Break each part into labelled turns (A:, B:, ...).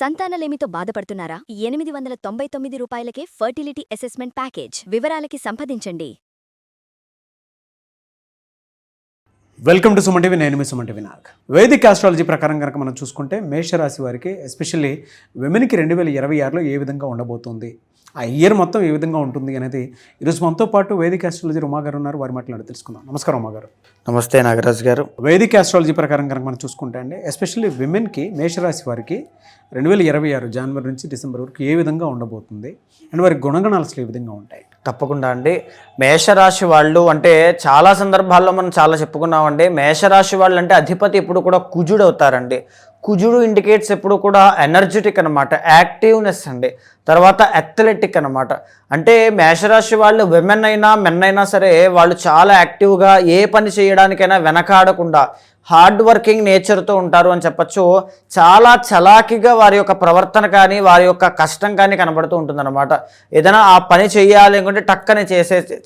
A: సంతానలేమితో బాధపడుతున్నారా? 899 రూపాయలకే fertility assessment package. వివరాలకి సంప్రదించండి.
B: Welcome to Suman TV. నేను మీ సుమన్ టీవీ నాగ్. వైదిక్ ఆస్ట్రాలజీ ప్రకారం కనుక మనం చూసుకుంటే మేషరాశి వారికి ఎస్పెషల్లీ విమెన్కి 2026లో ఏ విధంగా ఉండబోతుంది, ఆ ఇయర్ మొత్తం ఏ విధంగా ఉంటుంది అనేది ఈరోజు మనతో పాటు వైదిక్ ఆస్ట్రాలజీ ఉమా గారు ఉన్నారు. వారి మాట్లాడి తెలుసుకుందాం. నమస్కారం ఉమా గారు.
C: నమస్తే నాగరాజు గారు.
B: వైదిక్ ఆస్ట్రాలజీ ప్రకారం కనుక మనం చూసుకుంటే అండి ఎస్పెషల్లీ విమెన్కి మేషరాశి వారికి 2026 జనవరి నుంచి డిసెంబర్ వరకు ఏ విధంగా ఉండబోతుంది అండ్ వారి గుణగణాలు అసలు ఏ విధంగా ఉంటాయి?
C: తప్పకుండా అండి. మేషరాశి వాళ్ళు అంటే చాలా సందర్భాల్లో మనం చాలా చెప్పుకున్నామండి. మేషరాశి వాళ్ళు అంటే అధిపతి ఎప్పుడు కూడా కుజుడు అవుతారండి. కుజుడు ఇండికేట్స్ ఎప్పుడు కూడా ఎనర్జెటిక్ అనమాట, యాక్టివ్నెస్ అండి, తర్వాత అథ్లెటిక్ అనమాట. అంటే మేషరాశి వాళ్ళు విమెన్ అయినా మెన్ అయినా సరే వాళ్ళు చాలా యాక్టివ్గా ఏ పని చేయడానికైనా వెనకాడకుండా హార్డ్ వర్కింగ్ నేచర్తో ఉంటారు అని చెప్పచ్చు. చాలా చలాకీగా వారి యొక్క ప్రవర్తన కానీ వారి యొక్క కష్టం కానీ కనబడుతూ ఉంటుందన్నమాట. ఏదైనా ఆ పని చేయాలి అనుకుంటే టక్కని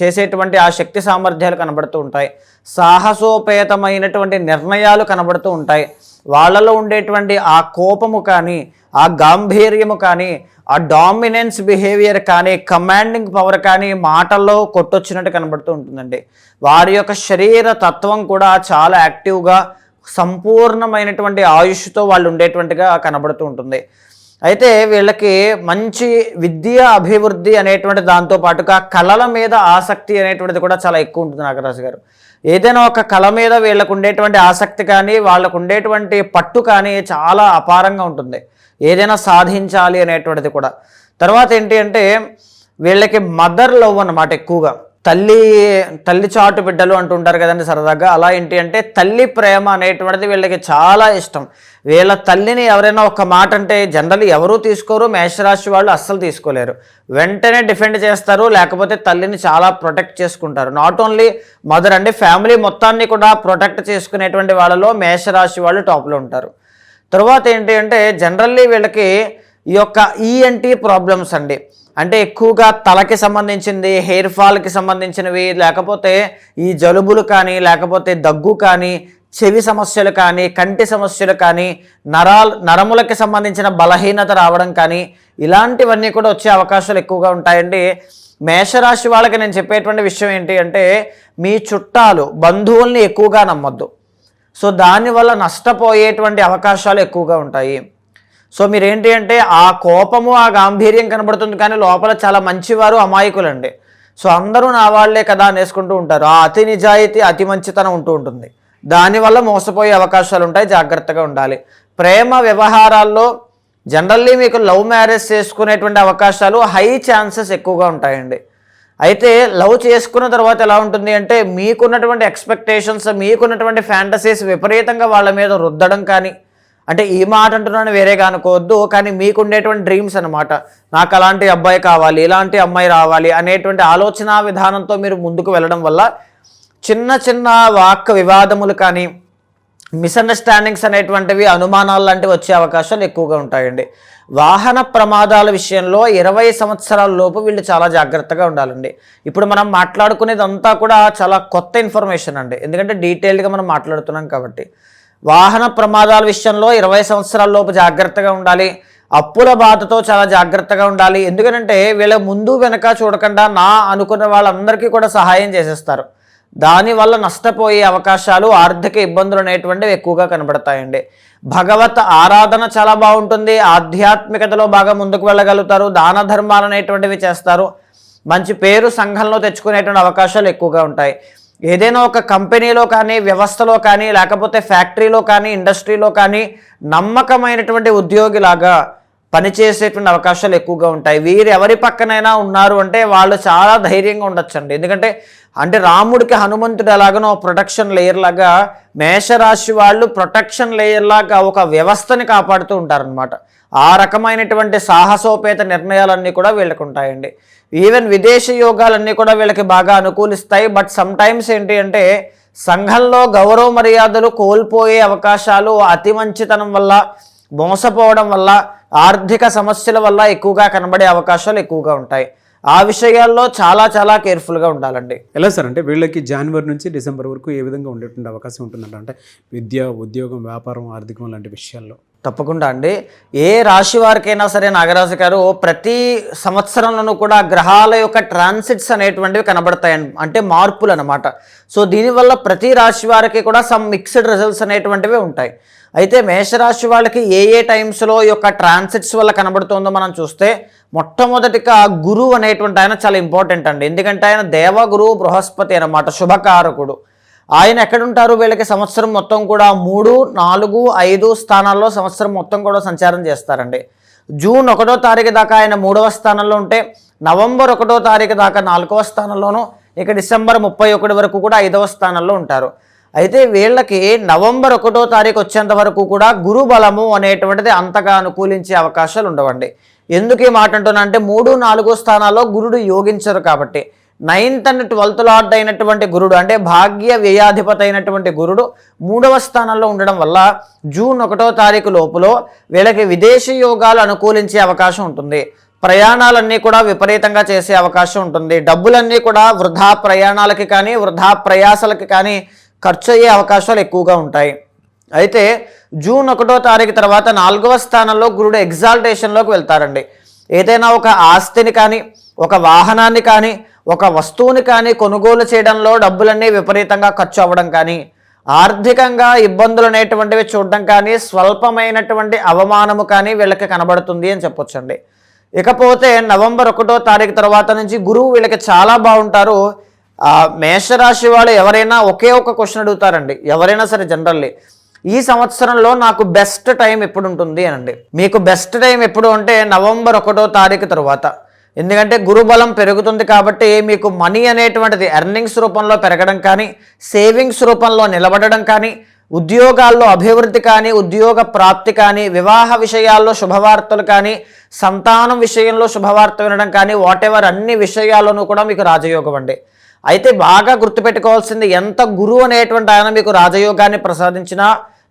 C: చేసేటువంటి ఆ శక్తి సామర్థ్యాలు కనబడుతూ ఉంటాయి. సాహసోపేతమైనటువంటి నిర్ణయాలు కనబడుతూ ఉంటాయి. వాళ్ళలో ఉండేటువంటి ఆ కోపము కానీ ఆ గాంభీర్యము కానీ ఆ డామినెన్స్ బిహేవియర్ కానీ కమాండింగ్ పవర్ కానీ మాటల్లో కొట్టొచ్చినట్టు కనబడుతూ ఉంటుందండి. వారి యొక్క శరీర తత్వం కూడా చాలా యాక్టివ్గా సంపూర్ణమైనటువంటి ఆయుష్తో వాళ్ళు ఉండేటువంటిగా కనబడుతూ ఉంటుంది. అయితే వీళ్ళకి మంచి విద్య అభివృద్ధి అనేటువంటి దాంతోపాటుగా కళల మీద ఆసక్తి అనేటువంటిది కూడా చాలా ఎక్కువ ఉంటుంది నాగరాజు గారు. ఏదైనా ఒక కళ మీద వీళ్ళకు ఉండేటువంటి ఆసక్తి కానీ వాళ్ళకు ఉండేటువంటి పట్టు కానీ చాలా అపారంగా ఉంటుంది, ఏదైనా సాధించాలి అనేటువంటిది కూడా. తర్వాత ఏంటి అంటే వీళ్ళకి మదర్ లవ్ అన్నమాట ఎక్కువగా. తల్లి చాటు బిడ్డలు అంటుంటారు కదండి సరదాగా. అలా ఏంటి అంటే తల్లి ప్రేమ అనేటువంటిది వీళ్ళకి చాలా ఇష్టం. వీళ్ళ తల్లిని ఎవరైనా ఒక మాట అంటే జనరల్లీ ఎవరూ తీసుకోరు, మేషరాశి వాళ్ళు అస్సలు తీసుకోలేరు. వెంటనే డిఫెండ్ చేస్తారు, లేకపోతే తల్లిని చాలా ప్రొటెక్ట్ చేసుకుంటారు. నాట్ ఓన్లీ మదర్ అండి, ఫ్యామిలీ మొత్తాన్ని కూడా ప్రొటెక్ట్ చేసుకునేటువంటి వాళ్ళలో మేషరాశి వాళ్ళు టాప్లో ఉంటారు. తర్వాత ఏంటి అంటే జనరల్లీ వీళ్ళకి ఈ యొక్క ఈఎన్టీ ప్రాబ్లమ్స్ అండి, అంటే ఎక్కువగా తలకి సంబంధించింది, హెయిర్ ఫాల్కి సంబంధించినవి, లేకపోతే ఈ జలుబులు కానీ, లేకపోతే దగ్గు కానీ, చెవి సమస్యలు కానీ, కంటి సమస్యలు కానీ, నరములకి సంబంధించిన బలహీనత రావడం కానీ, ఇలాంటివన్నీ కూడా వచ్చే అవకాశాలు ఎక్కువగా ఉంటాయండి. మేషరాశి వాళ్ళకి నేను చెప్పేటువంటి విషయం ఏంటి అంటే మీ చుట్టాలు బంధువుల్ని ఎక్కువగా నమ్మొద్దు. సో దానివల్ల నష్టపోయేటువంటి అవకాశాలు ఎక్కువగా ఉంటాయి. సో మీరేంటి అంటే ఆ కోపము ఆ గాంభీర్యం కనబడుతుంది కానీ లోపల చాలా మంచివారు అమాయకులండి. సో అందరూ నా వాళ్లే కదా అనేసుకుంటూ ఉంటారు. ఆ అతి నిజాయితీ అతి మంచితనం ఉంటూ ఉంటుంది, దానివల్ల మోసపోయే అవకాశాలు ఉంటాయి, జాగ్రత్తగా ఉండాలి. ప్రేమ వ్యవహారాల్లో జనరల్లీ మీకు లవ్ మ్యారేజ్ చేసుకునేటువంటి అవకాశాలు హై ఛాన్సెస్ ఎక్కువగా ఉంటాయండి. అయితే లవ్ చేసుకున్న తర్వాత ఎలా ఉంటుంది అంటే మీకున్నటువంటి ఎక్స్పెక్టేషన్స్, మీకున్నటువంటి ఫ్యాంటసీస్ విపరీతంగా వాళ్ళ మీద రుద్దడం కానీ, అంటే ఈ మాట అంటున్నాను వేరేగా అనుకోవద్దు, కానీ మీకుండేటువంటి డ్రీమ్స్ అనమాట. నాకు అలాంటి అబ్బాయి కావాలి, ఇలాంటి అమ్మాయి రావాలి అనేటువంటి ఆలోచన విధానంతో మీరు ముందుకు వెళ్ళడం వల్ల చిన్న చిన్న వాక్ వివాదములు కానీ, మిస్అండర్స్టాండింగ్స్ అనేటువంటివి, అనుమానాలు లాంటివి వచ్చే అవకాశాలు ఎక్కువగా ఉంటాయండి. వాహన ప్రమాదాల విషయంలో 20 సంవత్సరాల లోపు వీళ్ళు చాలా జాగ్రత్తగా ఉండాలండి. ఇప్పుడు మనం మాట్లాడుకునేదంతా కూడా చాలా కొత్త ఇన్ఫర్మేషన్ అండి, ఎందుకంటే డీటెయిల్డ్గా మనం మాట్లాడుతున్నాం కాబట్టి. వాహన ప్రమాదాల విషయంలో 20 సంవత్సరాల లోపు జాగ్రత్తగా ఉండాలి. అప్పుల బాధతో చాలా జాగ్రత్తగా ఉండాలి. ఎందుకంటే వీళ్ళ ముందు వెనక చూడకుండా నా అనుకున్న వాళ్ళందరికీ కూడా సహాయం చేసేస్తారు. దానివల్ల నష్టపోయే అవకాశాలు, ఆర్థిక ఇబ్బందులు అనేటువంటివి ఎక్కువగా కనబడతాయండి. భగవత్ ఆరాధన చాలా బాగుంటుంది, ఆధ్యాత్మికతలో బాగా ముందుకు వెళ్ళగలుగుతారు, దాన ధర్మాలు అనేటువంటివి చేస్తారు, మంచి పేరు సంఘంలో తెచ్చుకునేటువంటి అవకాశాలు ఎక్కువగా ఉంటాయి. ఏదైనా ఒక కంపెనీలో కానీ, వ్యవస్థలో కానీ, లేకపోతే ఫ్యాక్టరీలో కానీ, ఇండస్ట్రీలో కానీ నమ్మకమైనటువంటి ఉద్యోగిలాగా పనిచేసేటువంటి అవకాశాలు ఎక్కువగా ఉంటాయి. వీరు ఎవరి పక్కనైనా ఉన్నారు అంటే వాళ్ళు చాలా ధైర్యంగా ఉండొచ్చండి. ఎందుకంటే అంటే రాముడికి హనుమంతుడు ఎలాగనో ప్రొటెక్షన్ లేయర్ లాగా మేషరాశి వాళ్ళు ప్రొటెక్షన్ లేయర్ లాగా ఒక వ్యవస్థని కాపాడుతూ ఉంటారనమాట. ఆ రకమైనటువంటి సాహసోపేత నిర్ణయాలన్నీ కూడా వీళ్ళకు ఉంటాయండి. ఈవెన్ విదేశీ యోగాలన్నీ కూడా వీళ్ళకి బాగా అనుకూలిస్తాయి. బట్ సమ్టైమ్స్ ఏంటి అంటే సంఘంలో గౌరవ మర్యాదలు కోల్పోయే అవకాశాలు అతి మంచితనం వల్ల, మోసపోవడం వల్ల, ఆర్థిక సమస్యల వల్ల ఎక్కువగా కనబడే అవకాశాలు ఎక్కువగా ఉంటాయి. ఆ విషయాల్లో చాలా చాలా కేర్ఫుల్గా ఉండాలండి.
B: ఎలా సార్ అంటే వీళ్ళకి జనవరి నుంచి డిసెంబర్ వరకు ఏ విధంగా ఉండేటువంటి అవకాశం ఉంటుందంట, అంటే విద్య, ఉద్యోగం, వ్యాపారం, ఆర్థికం లాంటి విషయాల్లో?
C: తప్పకుండా అండి. ఏ రాశి వారికైనా సరే నాగరాజు గారు ప్రతి సంవత్సరంలోనూ కూడా గ్రహాల యొక్క ట్రాన్సిట్స్ అనేటువంటివి కనబడతాయండి, అంటే మార్పులు అనమాట. సో దీనివల్ల ప్రతి రాశి వారికి కూడా సమ్ మిక్స్డ్ రిజల్ట్స్ అనేటువంటివి ఉంటాయి. అయితే మేషరాశి వాళ్ళకి ఏ టైమ్స్లో ఈ యొక్క ట్రాన్సిట్స్ వల్ల కనబడుతుందో మనం చూస్తే మొట్టమొదటిగా గురువు అనేటువంటి ఆయన చాలా ఇంపార్టెంట్ అండి. ఎందుకంటే ఆయన దేవగురువు బృహస్పతి అనమాట, శుభకారకుడు. ఆయన ఎక్కడుంటారు వీళ్ళకి సంవత్సరం మొత్తం కూడా 3, 4, 5 స్థానాల్లో సంవత్సరం మొత్తం కూడా సంచారం చేస్తారండి. జూన్ 1వ తారీఖు దాకా ఆయన 3వ స్థానంలో ఉంటే నవంబర్ 1వ తారీఖు దాకా 4వ స్థానంలోనూ, ఇక డిసెంబర్ 31 వరకు కూడా 5వ స్థానంలో ఉంటారు. అయితే వీళ్ళకి నవంబర్ 1వ తారీఖు వచ్చేంత వరకు కూడా గురు బలము అనేటువంటిది అంతగా అనుకూలించే అవకాశాలు ఉండవండి. ఎందుకు ఈ మాట అంటున్నా అంటే 3, 4 స్థానాల్లో గురుడు యోగించరు కాబట్టి 9th and 12th లార్డ్ అయినటువంటి గురుడు, అంటే భాగ్య వ్యయాధిపతి అయినటువంటి గురుడు 3వ స్థానంలో ఉండడం వల్ల జూన్ 1వ తారీఖు లోపులో వీళ్ళకి విదేశీ యోగాలు అనుకూలించే అవకాశం ఉంటుంది. ప్రయాణాలన్నీ కూడా విపరీతంగా చేసే అవకాశం ఉంటుంది. డబ్బులన్నీ కూడా వృధా ప్రయాణాలకి కానీ వృధా ప్రయాసాలకి కానీ ఖర్చు అయ్యే అవకాశాలు ఎక్కువగా ఉంటాయి. అయితే జూన్ 1వ తారీఖు తర్వాత 4వ స్థానంలో గురుడు ఎగ్జాల్టేషన్లోకి వెళ్తారండి. ఏదైనా ఒక ఆస్తిని కానీ ఒక వాహనాన్ని కానీ ఒక వస్తువుని కానీ కొనుగోలు చేయడంలో డబ్బులన్నీ విపరీతంగా ఖర్చు అవ్వడం కానీ, ఆర్థికంగా ఇబ్బందులు అనేటువంటివి చూడడం కానీ, స్వల్పమైనటువంటి అవమానము కానీ వీళ్ళకి కనబడుతుంది అని చెప్పొచ్చండి. ఇకపోతే నవంబర్ 1వ తారీఖు తర్వాత నుంచి గురువు వీళ్ళకి చాలా బాగుంటారు. మేషరాశి వాళ్ళు ఎవరైనా ఒకే ఒక క్వశ్చన్ అడుగుతారండి, ఎవరైనా సరే జనరల్లీ, ఈ సంవత్సరంలో నాకు బెస్ట్ టైం ఎప్పుడు ఉంటుంది అనండి. మీకు బెస్ట్ టైం ఎప్పుడు అంటే నవంబర్ 1వ తారీఖు తర్వాత. ఎందుకంటే గురుబలం పెరుగుతుంది కాబట్టి మీకు మనీ అనేటువంటిది ఎర్నింగ్స్ రూపంలో పెరగడం కానీ, సేవింగ్స్ రూపంలో నిలబడడం కానీ, ఉద్యోగాల్లో అభివృద్ధి కానీ, ఉద్యోగ ప్రాప్తి కానీ, వివాహ విషయాల్లో శుభవార్తలు కానీ, సంతానం విషయంలో శుభవార్త వినడం కానీ, వాటెవర్ అన్ని విషయాల్లోనూ కూడా మీకు రాజయోగం అండి. అయితే బాగా గుర్తుపెట్టుకోవాల్సింది, ఎంత గురువు అనేటువంటి ఆయన మీకు రాజయోగాన్ని ప్రసాదించినా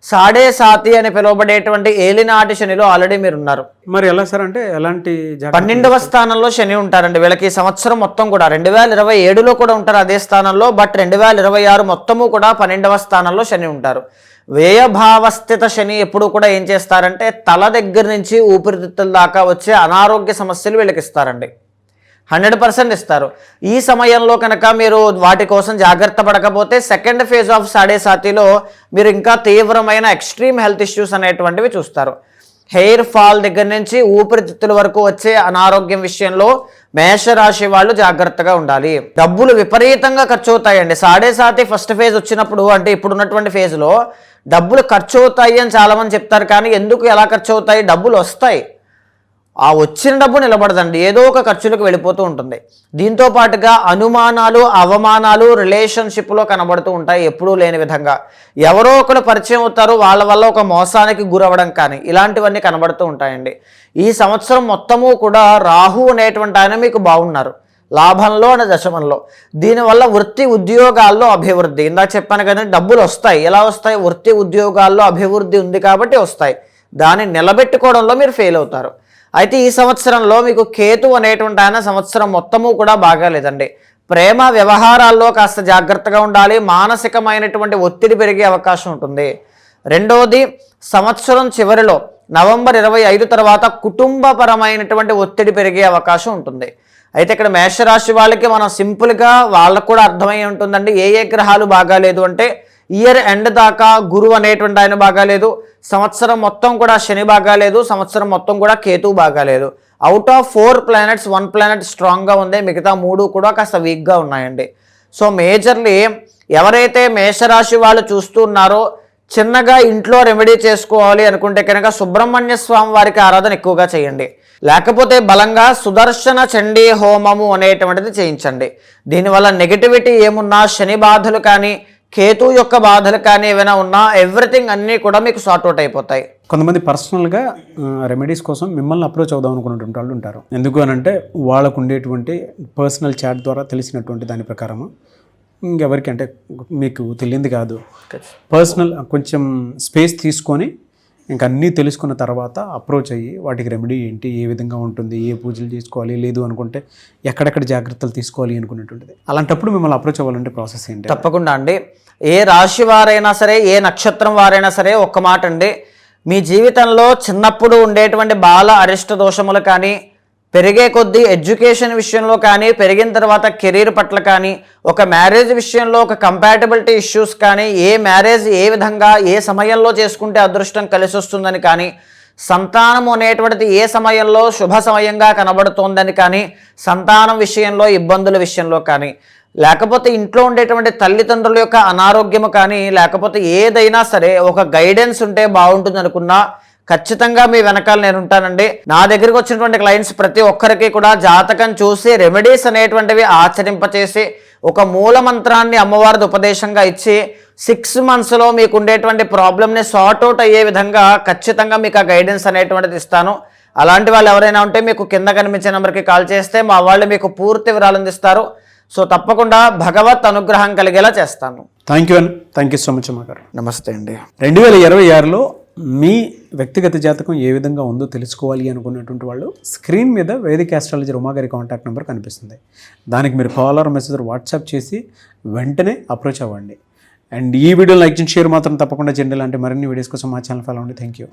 C: సాడే సాతి అని పిలువబడేటువంటి ఏలినాటి శనిలో ఆల్రెడీ మీరు ఉన్నారు.
B: మరి ఎలా సార్, అంటే ఎలాంటి
C: 12వ స్థానంలో శని ఉంటారండి. వీళ్ళకి సంవత్సరం మొత్తం కూడా 2027లో కూడా ఉంటారు అదే స్థానంలో, బట్ 2026 మొత్తము కూడా 12వ స్థానంలో శని ఉంటారు. వ్యయభావస్థిత శని ఎప్పుడు కూడా ఏం చేస్తారంటే తల దగ్గర నుంచి ఊపిరితిత్తుల దాకా వచ్చే అనారోగ్య సమస్యలు వీళ్ళకి ఇస్తారండి. 100% ఇస్తారు. ఈ సమయంలో కనుక మీరు వాటి కోసం జాగ్రత్త పడకపోతే సెకండ్ ఫేజ్ ఆఫ్ సాడే సాతిలో మీరు ఇంకా తీవ్రమైన ఎక్స్ట్రీమ్ హెల్త్ ఇష్యూస్ అనేటువంటివి చూస్తారు. హెయిర్ ఫాల్ దగ్గర నుంచి ఊపిరితిత్తుల వరకు వచ్చే అనారోగ్యం విషయంలో మేషరాశి వాళ్ళు జాగ్రత్తగా ఉండాలి. డబ్బులు విపరీతంగా ఖర్చు అవుతాయండి. సాడే సాతి ఫస్ట్ ఫేజ్ వచ్చినప్పుడు, అంటే ఇప్పుడున్నటువంటి ఫేజ్లో డబ్బులు ఖర్చు అవుతాయి అని చాలామంది చెప్తారు. కానీ ఎందుకు, ఎలా ఖర్చు అవుతాయి? డబ్బులు వస్తాయి, ఆ వచ్చిన డబ్బు నిలబడదండి, ఏదో ఒక ఖర్చులకు వెళ్ళిపోతూ ఉంటుంది. దీంతో పాటుగా అనుమానాలు, అవమానాలు రిలేషన్షిప్లో కనబడుతూ ఉంటాయి ఎప్పుడూ లేని విధంగా. ఎవరో ఒకరు పరిచయం అవుతారు, వాళ్ళ వల్ల ఒక మోసానికి గురవ్వడం కానీ, ఇలాంటివన్నీ కనబడుతూ ఉంటాయండి. ఈ సంవత్సరం మొత్తము కూడా రాహు అనేటువంటి ఆయన మీకు బాగున్నారు, లాభంలో అనే దశమంలో. దీనివల్ల వృత్తి ఉద్యోగాల్లో అభివృద్ధి, ఇందాక చెప్పాను కదండి, డబ్బులు వస్తాయి. ఎలా వస్తాయి? వృత్తి ఉద్యోగాల్లో అభివృద్ధి ఉంది కాబట్టి వస్తాయి. దాన్ని నిలబెట్టుకోవడంలో మీరు ఫెయిల్ అవుతారు. అయితే ఈ సంవత్సరంలో మీకు కేతు అనేటువంటి ఆయన సంవత్సరం మొత్తము కూడా బాగాలేదండి. ప్రేమ వ్యవహారాల్లో కాస్త జాగ్రత్తగా ఉండాలి. మానసికమైనటువంటి ఒత్తిడి పెరిగే అవకాశం ఉంటుంది. రెండవది, సంవత్సరం చివరిలో నవంబర్ 25 తర్వాత కుటుంబపరమైనటువంటి ఒత్తిడి పెరిగే అవకాశం ఉంటుంది. అయితే ఇక్కడ మేషరాశి వాళ్ళకి మనం సింపుల్గా వాళ్ళకు కూడా అర్థమై ఉంటుందండి. ఏ గ్రహాలు బాగాలేదు అంటే ఇయర్ ఎండ్ దాకా గురువు అనేటువంటి ఆయన బాగాలేదు, సంవత్సరం మొత్తం కూడా శని బాగాలేదు, సంవత్సరం మొత్తం కూడా కేతు బాగాలేదు. అవుట్ ఆఫ్ 4 ప్లానెట్స్ 1 ప్లానెట్ స్ట్రాంగ్గా ఉంది, మిగతా 3 కూడా కాస్త వీక్గా ఉన్నాయండి. సో మేజర్లీ ఎవరైతే మేషరాశి వాళ్ళు చూస్తున్నారో చిన్నగా ఇంట్లో రెమెడీ చేసుకోవాలి అనుకుంటే కనుక సుబ్రహ్మణ్య స్వామి వారికి ఆరాధన ఎక్కువగా చేయండి. లేకపోతే బలంగా సుదర్శన చండీ హోమము అనేటువంటిది చేయించండి. దీనివల్ల నెగిటివిటీ ఏమున్నా, శని బాధలు కానీ కేతు యొక్క బాధలు కానీ ఏమైనా ఉన్నా ఎవ్రీథింగ్ అన్నీ కూడా మీకు సార్ట్అవుట్ అయిపోతాయి.
B: కొంతమంది పర్సనల్గా రెమెడీస్ కోసం మిమ్మల్ని అప్రోచ్ అవుదాం అనుకున్నటువంటి వాళ్ళు ఉంటారు. ఎందుకు అని అంటే వాళ్ళకు ఉండేటువంటి పర్సనల్ చాట్ ద్వారా తెలిసినటువంటి దాని ప్రకారము, ఇంకెవరికి అంటే మీకు తెలియంది కాదు, పర్సనల్ కొంచెం స్పేస్ తీసుకొని ఇంకా అన్నీ తెలుసుకున్న తర్వాత అప్రోచ్ అయ్యి వాటికి రెమెడీ ఏంటి, ఏ విధంగా ఉంటుంది, ఏ పూజలు చేసుకోవాలి, లేదు అనుకుంటే ఎక్కడెక్కడ జాగ్రత్తలు తీసుకోవాలి అనుకునేటువంటిది. అలాంటప్పుడు మిమ్మల్ని అప్రోచ్ అవ్వాలంటే ప్రాసెస్ ఏంటి?
C: తప్పకుండా అండి. ఏ రాశి వారైనా సరే, ఏ నక్షత్రం వారైనా సరే, ఒక్క మాట అండి, మీ జీవితంలో చిన్నప్పుడు ఉండేటువంటి బాల అరిష్ట దోషములు కానీ, పెరిగే కొద్దీ ఎడ్యుకేషన్ విషయంలో కానీ, పెరిగిన తర్వాత కెరీర్ పట్ల కానీ, ఒక మ్యారేజ్ విషయంలో ఒక కంపాటబిలిటీ ఇష్యూస్ కానీ, ఏ మ్యారేజ్ ఏ విధంగా ఏ సమయంలో చేసుకుంటే అదృష్టం కలిసి వస్తుందని కానీ, సంతానము అనేటువంటిది ఏ సమయంలో శుభ సమయంగా కనబడుతోందని కానీ, సంతానం విషయంలో ఇబ్బందుల విషయంలో కానీ, లేకపోతే ఇంట్లో ఉండేటువంటి తల్లిదండ్రుల యొక్క అనారోగ్యము కానీ, లేకపోతే ఏదైనా సరే ఒక గైడెన్స్ ఉంటే బాగుంటుంది అనుకున్నా ఖచ్చితంగా మీ వెనకాల నేను ఉంటానండి. నా దగ్గరికి వచ్చినటువంటి క్లయింట్స్ ప్రతి ఒక్కరికి కూడా జాతకం చూసి రెమెడీస్ అనేటువంటివి ఆచరింపచేసి ఒక మూల మంత్రాన్ని అమ్మవారిది ఉపదేశంగా ఇచ్చి 6 monthsలో మీకు ఉండేటువంటి ప్రాబ్లమ్ని సార్ట్ అవుట్ అయ్యే విధంగా ఖచ్చితంగా మీకు ఆ గైడెన్స్ అనేటువంటిది ఇస్తాను. అలాంటి వాళ్ళు ఎవరైనా ఉంటే మీకు కింద కనిపించే నెంబర్కి కాల్ చేస్తే మా వాళ్ళు మీకు పూర్తి వివరాలు అందిస్తారు. సో తప్పకుండా భగవత్ అనుగ్రహం కలిగేలా చేస్తాను.
B: థ్యాంక్ యూ సో మచ్ అమ్మ గారు.
C: నమస్తే అండి.
B: 2026లో మీ వ్యక్తిగత జాతకం ఏ విధంగా ఉందో తెలుసుకోవాలి అనుకున్నటువంటి వాళ్ళు స్క్రీన్ మీద వేదిక ఆస్ట్రాలజీ ఉమా గారి కాంటాక్ట్ నెంబర్ కనిపిస్తుంది. దానికి మీరు కాల్ ఆర్ మెసేజ్ వాట్సాప్ చేసి వెంటనే అప్రోచ్ అవ్వండి. అండ్ ఈ వీడియో లైక్ చేసి షేర్ మాత్రం తప్పకుండా చేయండి. ఇలాంటి మరిన్ని వీడియోస్ కోసం మా ఛానల్ ఫాలో అవ్వండి. Thank you.